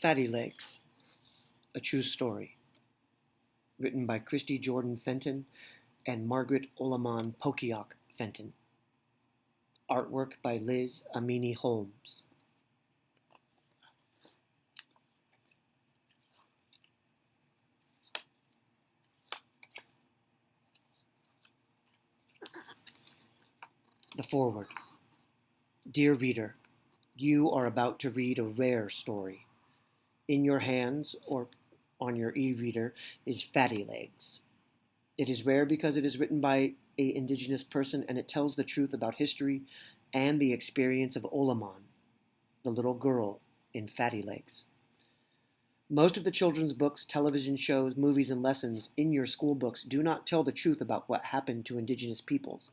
Fatty Legs, a true story, written by Christy Jordan Fenton and Margaret Olaman Pokiok Fenton. Artwork by Liz Amini Holmes. The Foreword. Dear reader, you are about to read a rare story. In your hands, or on your e-reader, is Fatty Legs. It is rare because it is written by an indigenous person and it tells the truth about history and the experience of Olaman, the little girl in Fatty Legs. Most of the children's books, television shows, movies, and lessons in your school books do not tell the truth about what happened to indigenous peoples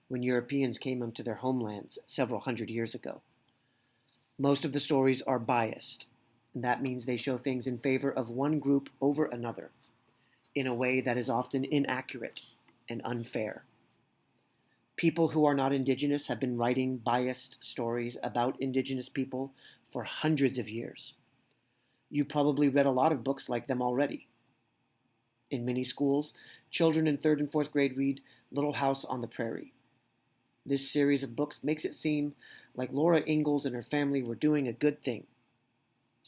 when Europeans came into their homelands several hundred years ago. Most of the stories are biased, and that means they show things in favor of one group over another, in a way that is often inaccurate and unfair. People who are not indigenous have been writing biased stories about indigenous people for hundreds of years. You probably read a lot of books like them already. In many schools, children in 3rd and 4th grade read Little House on the Prairie. This series of books makes it seem like Laura Ingalls and her family were doing a good thing,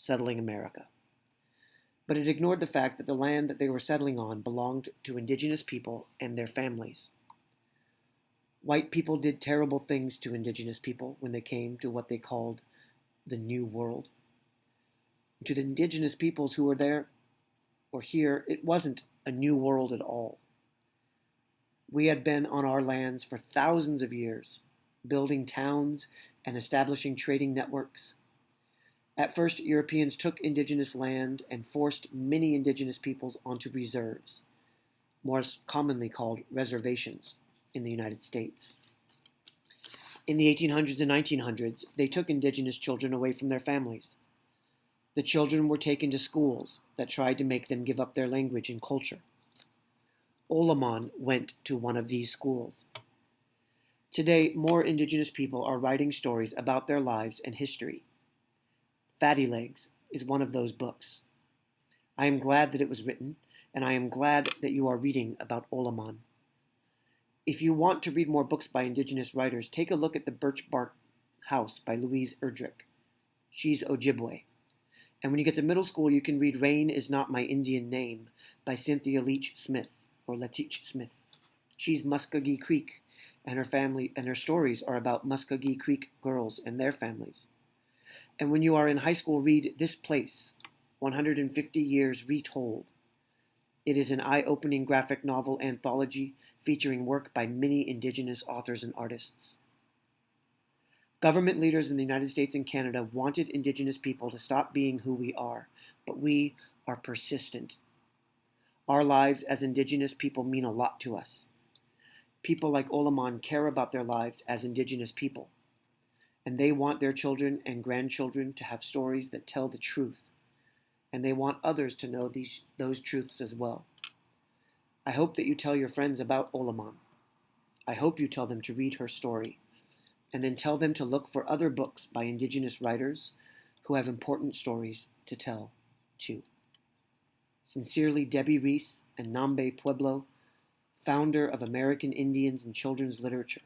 settling America. But it ignored the fact that the land that they were settling on belonged to indigenous people and their families. White people did terrible things to indigenous people when they came to what they called the New World. To the indigenous peoples who were there or here, it wasn't a new world at all. We had been on our lands for thousands of years, building towns and establishing trading networks. At first, Europeans took indigenous land and forced many indigenous peoples onto reserves, more commonly called reservations, in the United States. In the 1800s and 1900s, they took indigenous children away from their families. The children were taken to schools that tried to make them give up their language and culture. Olaman went to one of these schools. Today, more indigenous people are writing stories about their lives and history. Fatty Legs is one of those books. I am glad that it was written, and I am glad that you are reading about Olaman. If you want to read more books by indigenous writers, take a look at The Birch Bark House by Louise Erdrich. She's Ojibwe. And when you get to middle school, you can read Rain Is Not My Indian Name by Cynthia Leach Smith, or Letich Smith. She's Muskogee Creek, and her family and her stories are about Muskogee Creek girls and their families. And when you are in high school, read This Place, 150 Years Retold. It is an eye-opening graphic novel anthology featuring work by many indigenous authors and artists. Government leaders in the United States and Canada wanted indigenous people to stop being who we are, but we are persistent. Our lives as indigenous people mean a lot to us. People like Olaman care about their lives as indigenous people, and they want their children and grandchildren to have stories that tell the truth, and they want others to know those truths as well. I hope that you tell your friends about Olaman. I hope you tell them to read her story, and then tell them to look for other books by indigenous writers who have important stories to tell, too. Sincerely, Debbie Reese and Nambe Pueblo, founder of American Indians and Children's Literature.